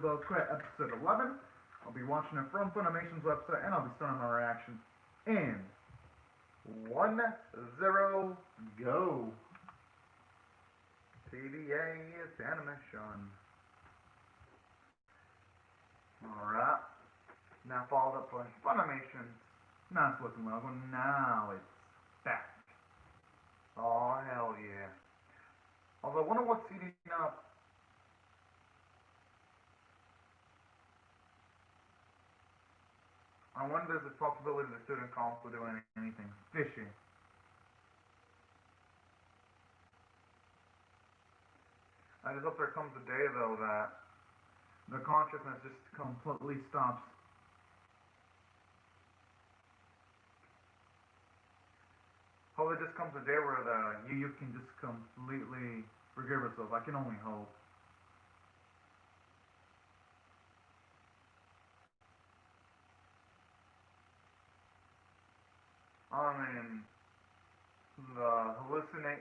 BOUQUET episode 11. I'll be watching it from Funimation's website, and I'll be starting my reaction in 1, 0, go. TDA is animation. Alright. Now followed up by Funimation's nice looking logo. Now it's back. Oh, hell yeah. Although I wonder what's eating up. I wonder if there's a possibility the student council doing anything fishy. I just hope there comes a day, though, that the consciousness just completely stops. Hope there just comes a day where you can just completely forgive yourself. I can only hope. I mean, the hallucinate.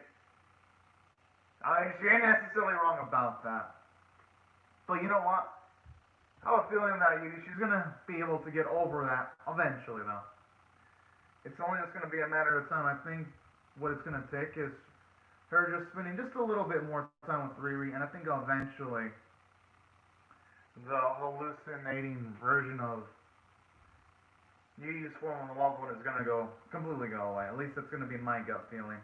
She ain't necessarily wrong about that. But you know what? I have a feeling that she's gonna be able to get over that eventually, though. It's only just gonna be a matter of time. I think what it's gonna take is her just spending just a little bit more time with Riri, and I think eventually the hallucinating version of Yu's form of loved one is gonna completely go away. At least that's gonna be my gut feeling.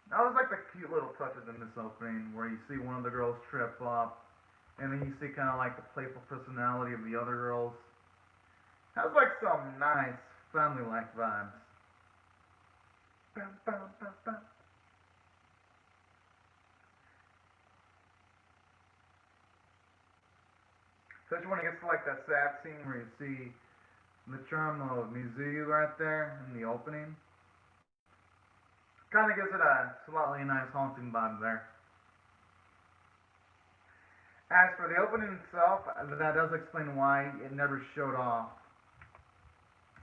That was like the cute little touches in this opening, where you see one of the girls trip up, and then you see kind of like the playful personality of the other girls. That was like some nice family-like vibes. Bum, bum, bum, bum. Especially when it gets to like that sad scene where you see the charm of Mizuyu right there in the opening. Kind of gives it a slightly nice haunting vibe there. As for the opening itself, that does explain why it never showed off.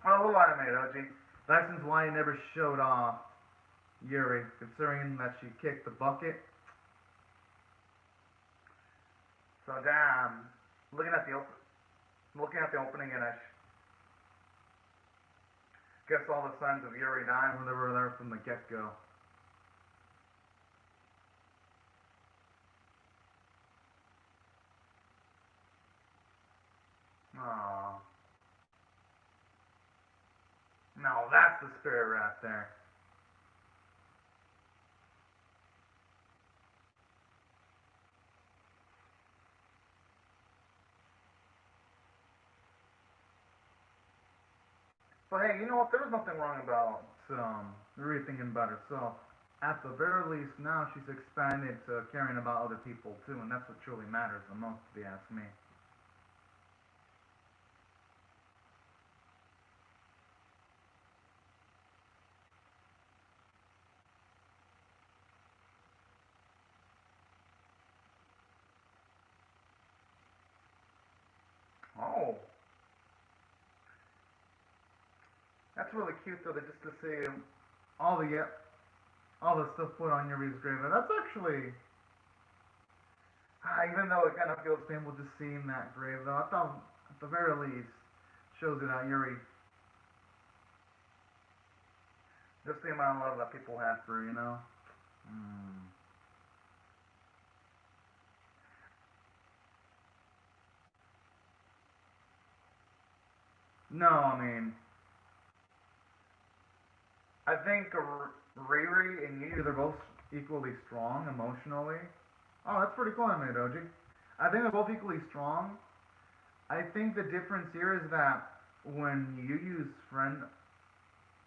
Oh, hold on a minute, OG. That explains why it never showed off Yuri, considering that she kicked the bucket. So damn, looking at the opening, and I guess all the signs of Yuri dying when they were there from the get-go. Aww. No, that's the spirit right there. But hey, you know what? There was nothing wrong about really thinking about herself. At the very least, now she's expanded to caring about other people too, and that's what truly matters the most, if you ask me. Oh, that's really cute though. Just to see all the stuff put on Yuri's grave. And that's actually, even though it kind of feels painful just seeing that grave, though, I thought at the very least shows you that Yuri, just the amount of love that people have for her, you know. No, I mean, I think Riri and Yu, they're both equally strong emotionally. Oh, that's pretty cool, man, Doji. I think they're both equally strong. I think the difference here is that when Yu's friend,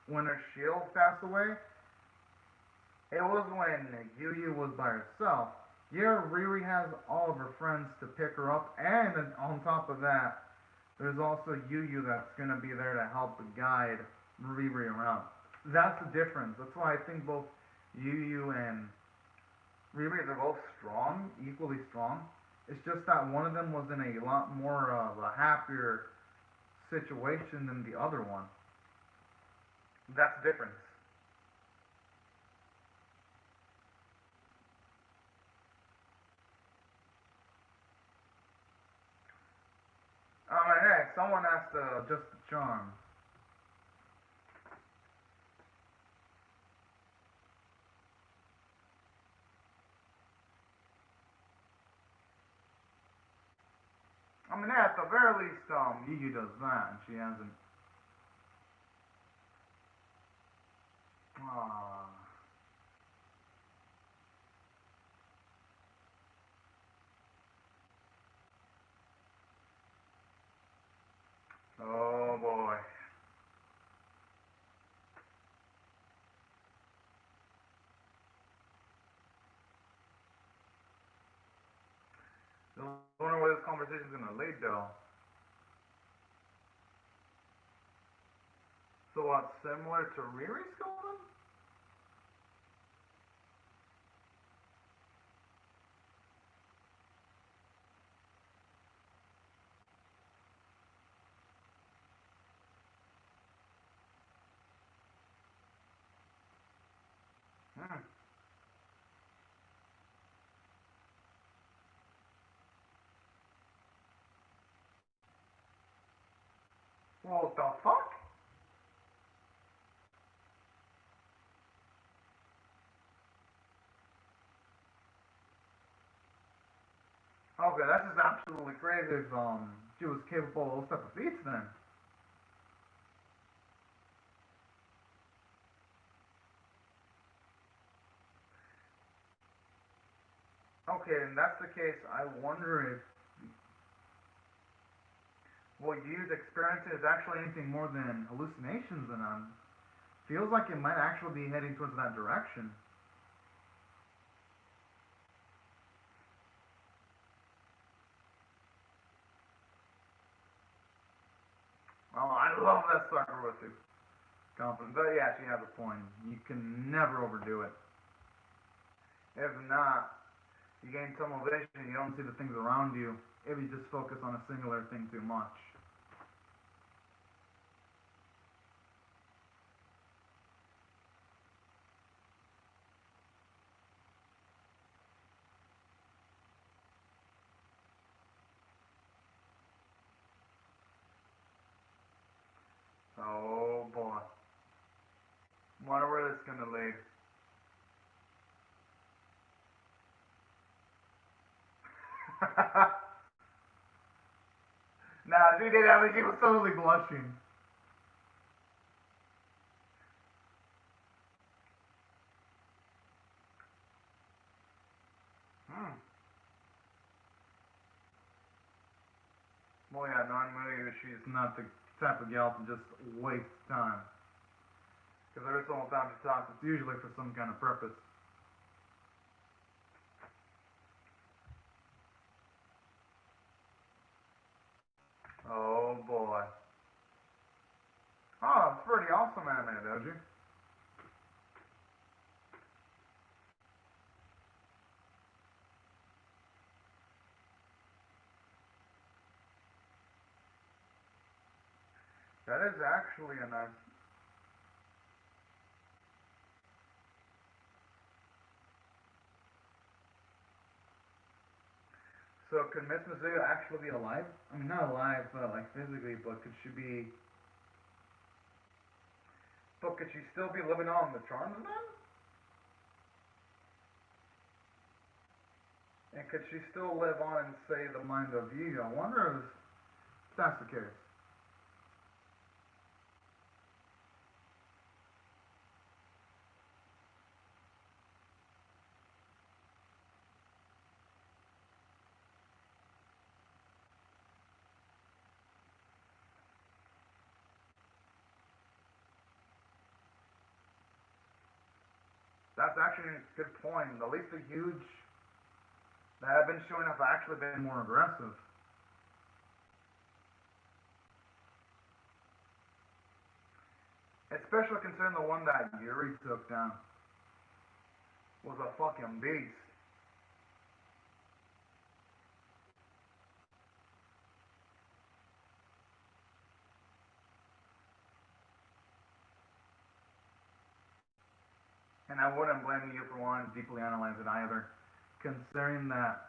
when her shield passed away, it was when Yu was by herself. Yeah, Riri has all of her friends to pick her up, and on top of that, there's also Yu that's gonna be there to help guide Riri around. That's the difference. That's why I think both Yu and Riri, they're both strong, equally strong. It's just that one of them was in a lot more of a happier situation than the other one. That's the difference. someone has to adjust the charm. I mean, at the very least, Yuyu does that, and she hasn't. Ah. Oh boy. I wonder where this conversation's gonna lead, though. So what, similar to Riri's golden? Hmm. What the fuck? Okay, that's just absolutely crazy if she was capable of those type of feats then. Okay, and that's the case, I wonder if what you've experienced is actually anything more than hallucinations, and feels like it might actually be heading towards that direction. Oh, I love that sucker with you. Confident. But yeah, she has a point. You can never overdo it. If not, you gain tunnel vision, you don't see the things around you if you just focus on a singular thing too much. Oh boy. Wonder where this is gonna lead. Nah, she did. I mean, she was totally blushing. Hmm. Well, yeah, non-moody, she's not the type of gal to just waste time. Because every single time she talks, it's usually for some kind of purpose. Oh boy. Oh, it's pretty awesome anime, Doji. That is actually a nice. So could Miss Mizuya actually be alive? I mean, not alive, like physically, but could she be? But could she still be living on the charms then? And could she still live on and say the mind of you? I wonder if that's the case. That's actually a good point. At least the huge that have been showing up have actually been more aggressive. Especially considering the one that Yuri took down was a fucking beast. And I wouldn't blame you for wanting to deeply analyze it either. Considering that,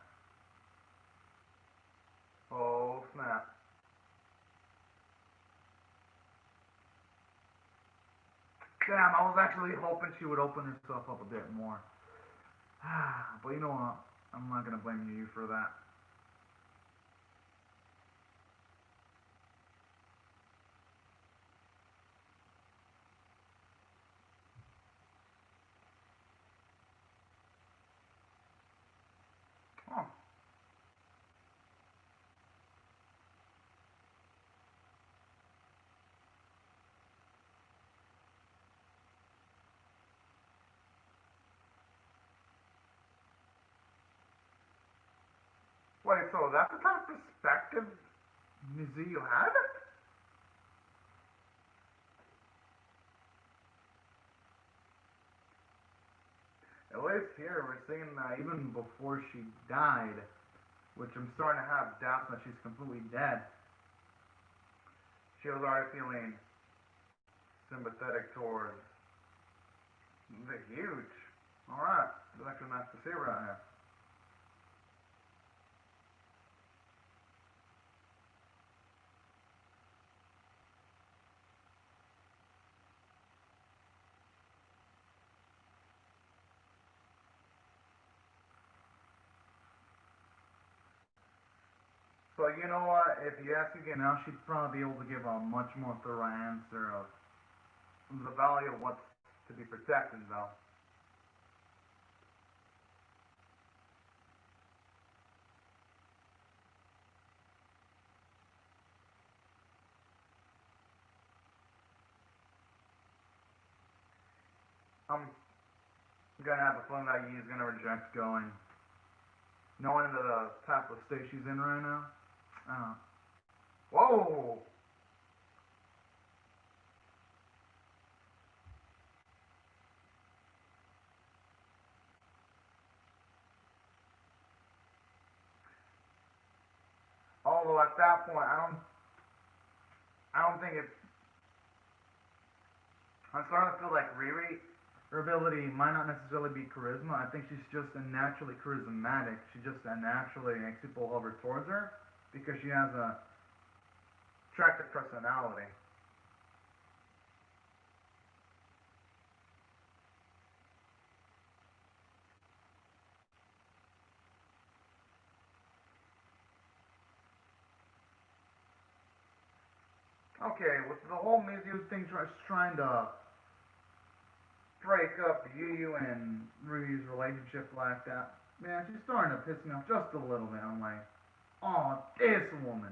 oh snap. Damn, I was actually hoping she would open herself up a bit more. But you know what? I'm not gonna blame you for that. Oh. Wait, so that's the kind of perspective Mizuyu had? At least here we're seeing that even before she died, which I'm starting to have doubts that she's completely dead, she was already feeling sympathetic towards the huge. Alright, that's actually nice to see right here. So you know what? If you ask again now, she'd probably be able to give a much more thorough answer of the value of what's to be protected, though. I'm gonna have a feeling that Yi's gonna reject going, knowing the type of state she's in right now. Whoa! Although at that point, I don't think it's. I'm starting to feel like Riri, her ability might not necessarily be charisma. I think she's just a naturally charismatic. She just naturally makes people hover towards her because she has a attractive personality. Okay, with the whole Mizuyu thing trying to break up Yu and Riri's relationship like that, man, she's starting to piss me off just a little bit. I'm like, oh, this woman.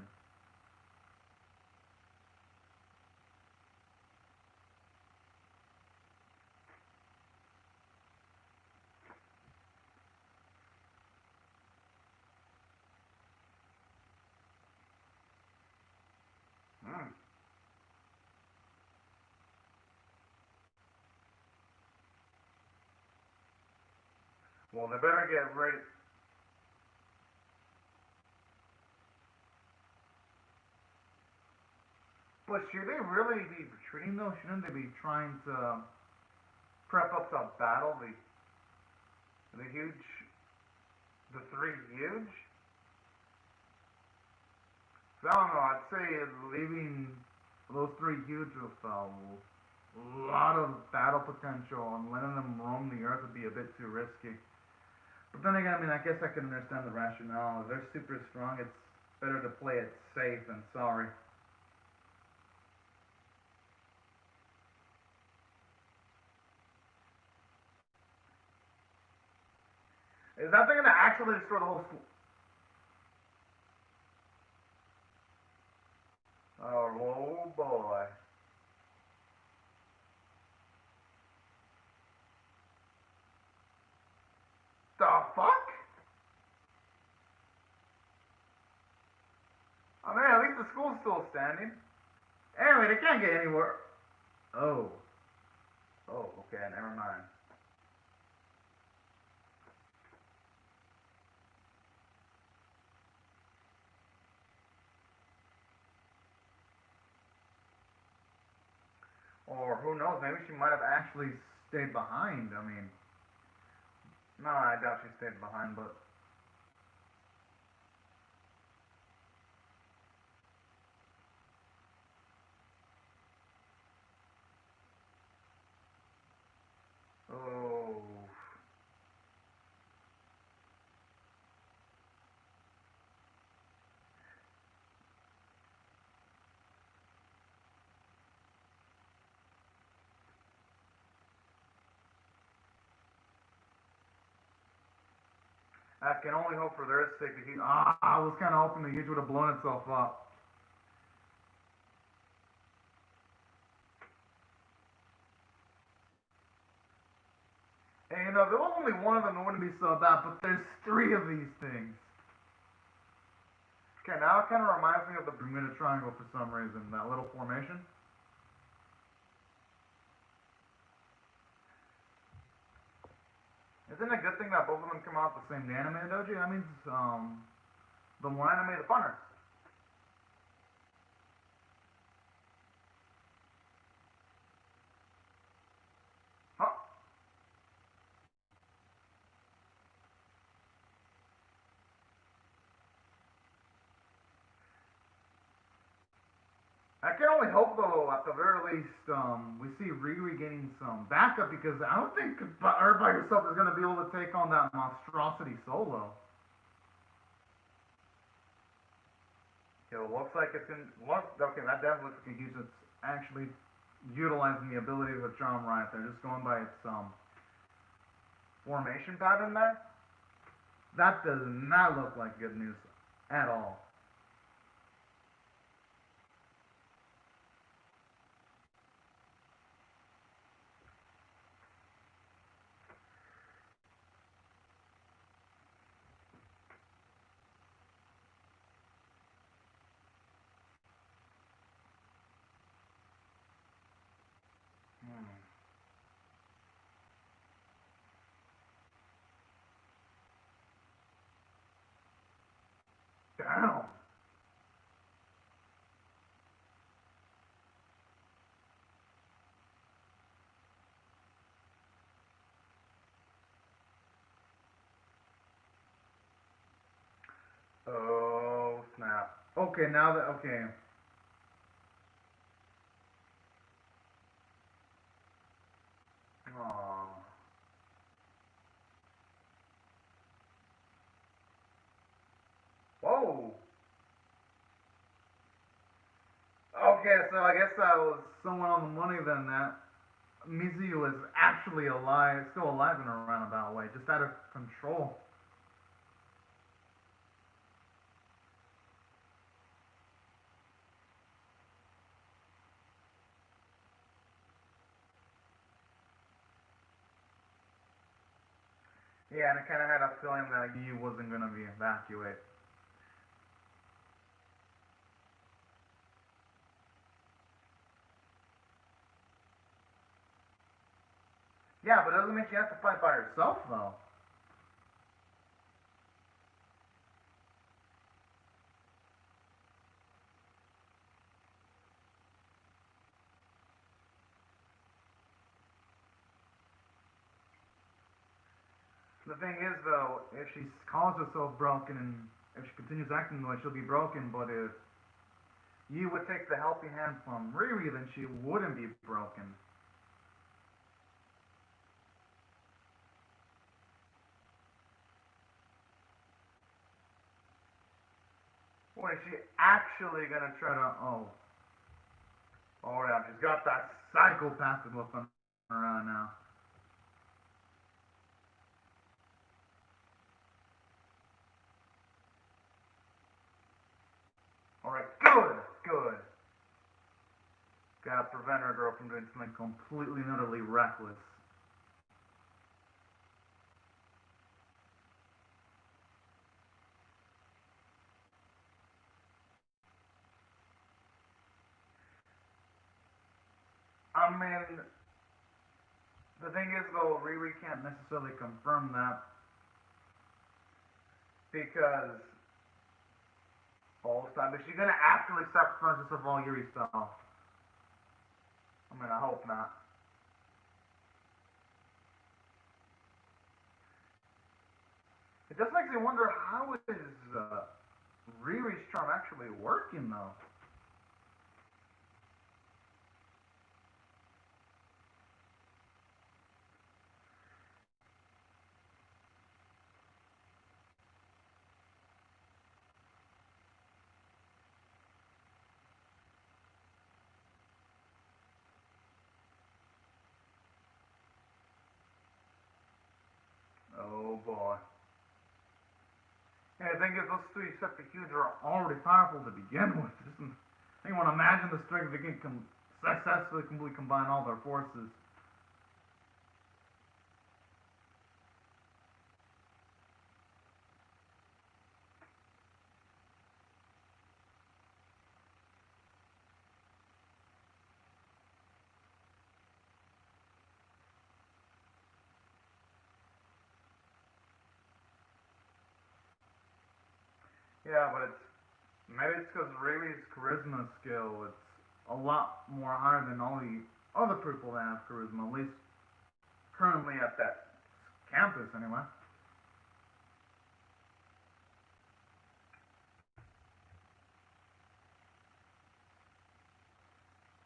Mm. Well, they better get ready. But should they really be retreating though? Shouldn't they be trying to prep up to battle the huge, the three huge? So I don't know. I'd say leaving those three huge with a lot of battle potential and letting them roam the earth would be a bit too risky. But then again, I mean, I guess I can understand the rationale. If they're super strong, it's better to play it safe than sorry. Is that thing gonna actually destroy the whole school? Oh boy. The fuck? I mean, at least the school's still standing. Anyway, they can't get anywhere. Oh. Oh, okay, never mind. Or who knows, maybe she might have actually stayed behind. I mean, no, I doubt she stayed behind, but I can only hope for their sake that he. I was kind of hoping the huge would have blown itself up. And you know, there was only one of them that wouldn't be so bad, but there's three of these things. Okay, now it kind of reminds me of the Bermuda Triangle for some reason, that little formation. Isn't it a good thing that both of them come out the same day anime, Doji? That means, the more anime, the funner. Huh? I can only hope, though, at the very least, we see Riri getting some backup, because I don't think her by herself is going to be able to take on that monstrosity solo. Okay, well, looks like it's in. Okay, that definitely looks like a huge. It's actually utilizing the ability of a charm right there, just going by its formation pattern there. That does not look like good news at all. Hmm. Damn. Oh snap. Okay, now that okay. Aww. Whoa. Okay, so I guess I was somewhat on the money then. That Mizuyu is actually alive, still alive in a roundabout way, just out of control. Yeah, and I kind of had a feeling that Yu wasn't going to be evacuated. Yeah, but it doesn't mean she has to fight by herself, though. The thing is, though, if she calls herself broken and if she continues acting like she'll be broken, but if Yu would take the helping hand from Riri, then she wouldn't be broken. What is she actually gonna try to? Oh yeah, she's got that psychopathic look on her eye now. All right, good. Gotta prevent her girl from doing something completely and utterly reckless. I mean, the thing is, though, Riri can't necessarily confirm that because all time, is she gonna actually sacrifice herself all Yuri style? I mean, I hope not. It just makes me wonder how is Riri's charm actually working though. Oh boy. Yeah, the thing is, those three separate hues are already powerful to begin with. Just, I want to imagine the strength if they can successfully completely combine all their forces. Yeah, but maybe it's because Rayleigh's charisma skill, it's a lot more higher than all the other people that have charisma, at least currently at that campus anyway.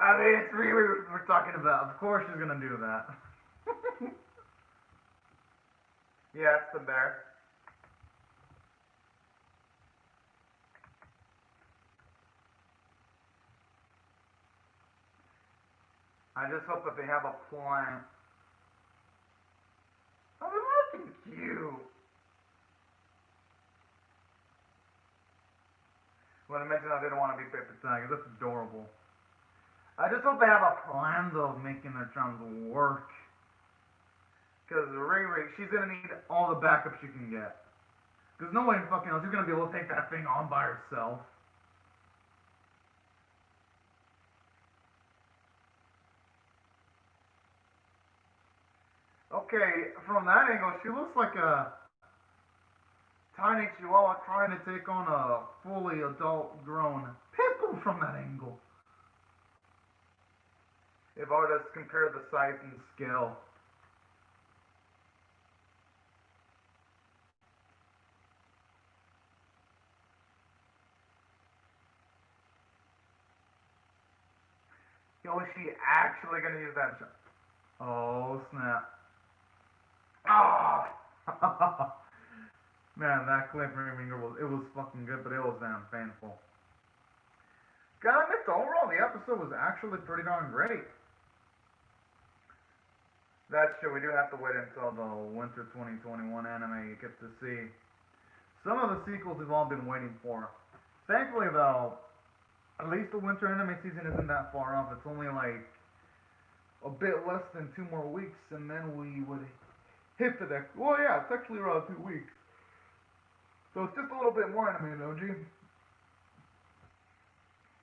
I mean, it's Riri we're talking about. Of course she's gonna do that. Yeah, it's the bear. I just hope that they have a plan. Oh, they're looking cute. When I mentioned I didn't want to be paper tiger, that's adorable. I just hope they have a plan though of making their charms work. Because Riri, she's gonna need all the backup she can get. Because no way fucking else she's gonna be able to take that thing on by herself. Okay, from that angle, she looks like a tiny chihuahua trying to take on a fully adult grown pit bull from that angle. If I were to compare the size and scale. Yo, is she actually gonna use that shot? Oh, snap. Oh! Man, that cliffhanger was fucking good, but it was damn painful. Gotta admit, overall, the episode was actually pretty darn great. That's true, we do have to wait until the winter 2021 anime you get to see some of the sequels we've all been waiting for. Thankfully, though, at least the winter anime season isn't that far off. It's only like a bit less than 2 more weeks, and then we would hit the deck. Well, yeah, it's actually around 2 weeks. So it's just a little bit more anime, though, G.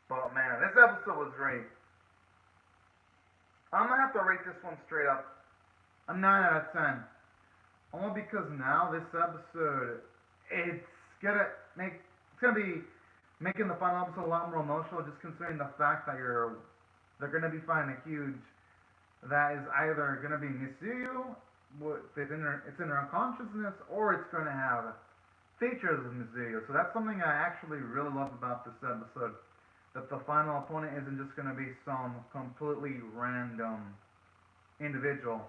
But man, this episode was great. I'm gonna have to rate this one straight up a 9 out of 10. Only because now this episode, it's gonna make it's gonna be making the final episode a lot more emotional, just considering the fact that they're gonna be finding a huge that is either gonna be Misuyu, it's in her unconsciousness, or it's gonna have features of Mizuyo. So that's something I actually really love about this episode. That the final opponent isn't just going to be some completely random individual.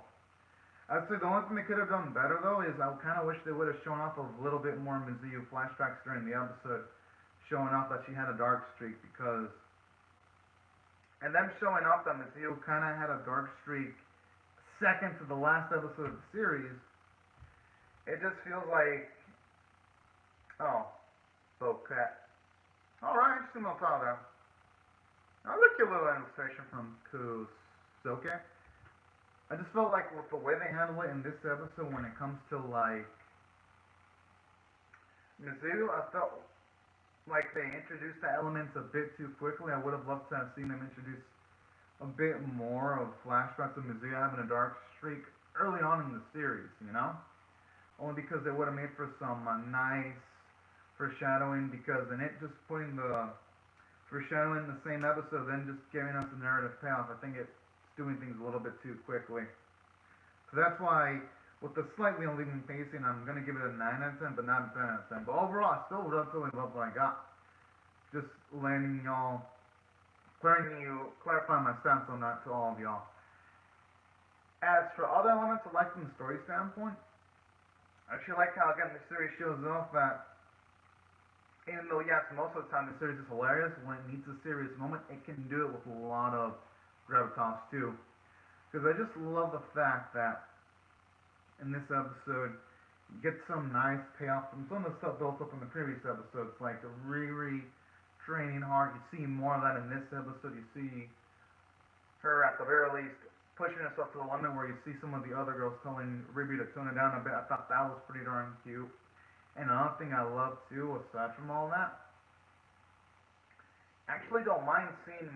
I'd say the only thing they could have done better though is I kind of wish they would have shown off a little bit more Mizuyo flashbacks during the episode, showing off that she had a dark streak because, and them showing off that Mizuyo kind of had a dark streak second to the last episode of the series. It just feels like, oh, BOUQUET. Alright, interesting little title there. I like your little illustration from Kusoke. I just felt like with the way they handle it in this episode when it comes to like Mizuyu, I felt like they introduced the elements a bit too quickly. I would have loved to have seen them introduce a bit more of flashbacks of Mizuyu having a dark streak early on in the series, you know? Only because it would have made for some nice foreshadowing, because in it just putting the foreshadowing in the same episode, then just giving us the narrative payoff, I think it's doing things a little bit too quickly. So that's why, with the slightly uneven pacing, I'm going to give it a 9 out of 10, but not a 10 out of 10. But overall, I still relatively love what I got. Just letting y'all, clarifying my stance on that to all of y'all. As for other elements I like from the story standpoint, I actually like how, again, the series shows off that even though, yes, most of the time the series is hilarious, when it needs a serious moment, it can do it with a lot of gravitas too. Because I just love the fact that in this episode, get some nice payoff from some of the stuff built up in the previous episodes, like the Riri training hard. You see more of that in this episode. You see her, at the very least, pushing herself to the limit, where you see some of the other girls telling Riri to tone it down a bit. I thought that was pretty darn cute. And another thing I love too, aside from all that, I actually don't mind seeing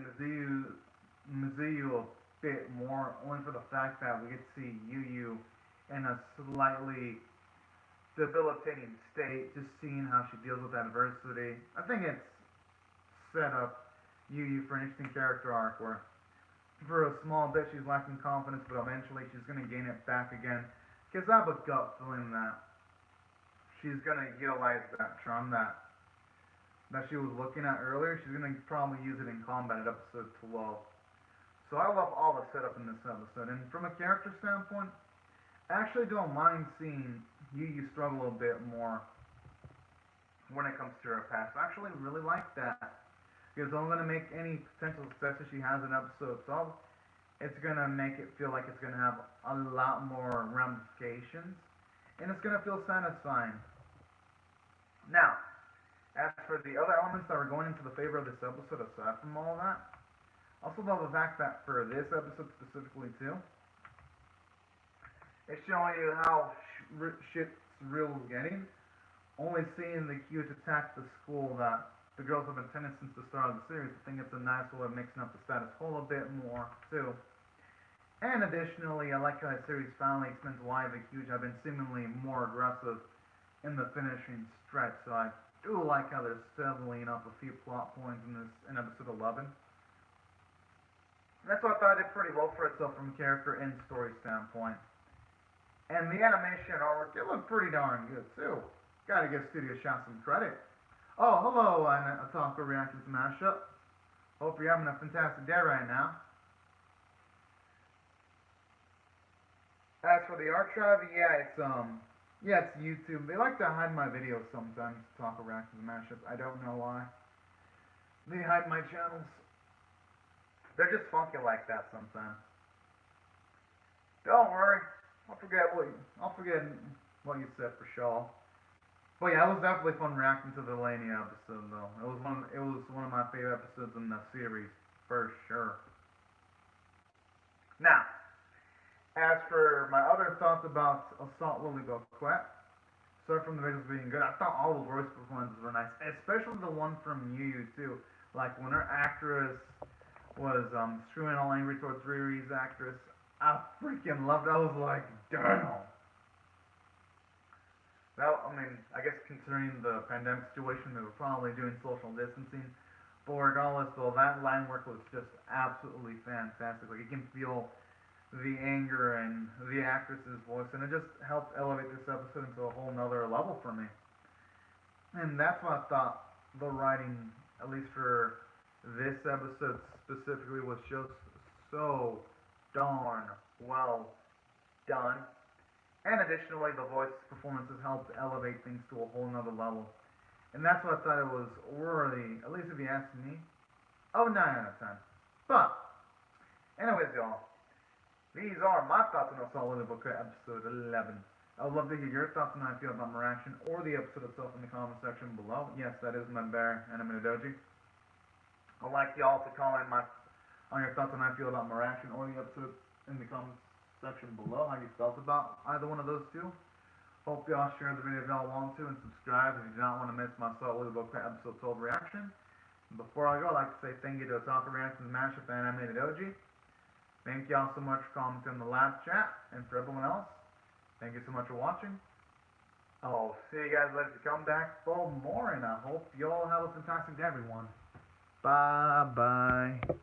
Mizuyu a bit more, only for the fact that we get to see Yu in a slightly debilitating state, just seeing how she deals with adversity. I think it's set up Yu for an interesting character arc where for a small bit she's lacking confidence, but eventually she's going to gain it back again. Because I have a gut feeling that she's going to utilize that charm that she was looking at earlier. She's going to probably use it in combat at episode 12. So I love all the setup in this episode. And from a character standpoint, I actually don't mind seeing Yu struggle a bit more when it comes to her past. I actually really like that. Because I'm going to make any potential successes she has in episode 12, it's going to make it feel like it's going to have a lot more ramifications. And it's going to feel satisfying. Now, as for the other elements that were going into the favor of this episode, aside from all of that, I also love the fact that for this episode specifically too, it's showing you how shit's real getting. Only seeing the cute attack the school that the girls have attended since the start of the series. I think it's a nice way of mixing up the status quo a bit more too. And additionally, I like how the series finally explains why the Huge have been seemingly more aggressive in the finishing stretch. So I do like how they're settling up a few plot points in episode 11. That's what I thought it did pretty well for itself from a character and story standpoint. And the animation and artwork, it looked pretty darn good too. Gotta give Studio Shot some credit. Oh, hello, Otaku Reactions Mashup. Hope you're having a fantastic day right now. As for the archive, it's YouTube. They like to hide my videos sometimes, Otaku Reactions Mashup. I don't know why. They hide my channels. They're just funky like that sometimes. Don't worry. I'll forget what you said for sure. But yeah, it was definitely fun reacting to the Lania episode, though. It was one of my favorite episodes in the series, for sure. Now, as for my other thoughts about Assault Lily BOUQUET, aside from the visuals being good, I thought all the voice performances were nice, especially the one from Yu too. Like when her actress was screwing all angry towards Riri's actress, I freaking loved it. I was like, damn. Well, I mean, I guess considering the pandemic situation, they were probably doing social distancing. But regardless, though, that line work was just absolutely fantastic. Like, you can feel the anger in the actress's voice, and it just helped elevate this episode into a whole nother level for me. And that's why I thought the writing, at least for this episode specifically, was just so darn well done. And additionally, the voice performances helped elevate things to a whole nother level. And that's why I thought it was worthy, at least if you ask me, of 9 out of 10. But, anyways, y'all, these are my thoughts on Assault Lily BOUQUET episode 11. I would love to hear your thoughts on how I feel about my reaction, or the episode itself in the comment section below. Yes, that is my bear anime doji. I'd like y'all to comment on your thoughts on how I feel about my reaction, or the episode in the comments section below, how you felt about either one of those two. Hope y'all share the video if y'all want to, and subscribe if you do not want to miss my Assault Lily BOUQUET episode 12 reaction. Before I go, I'd like to say thank you to Otaku Reactions Mashup and Animated Doji. Thank y'all so much for commenting in the live chat, and for everyone else, thank you so much for watching. I'll see you guys later to come back for more, and I hope y'all have a fantastic day, everyone. Bye bye.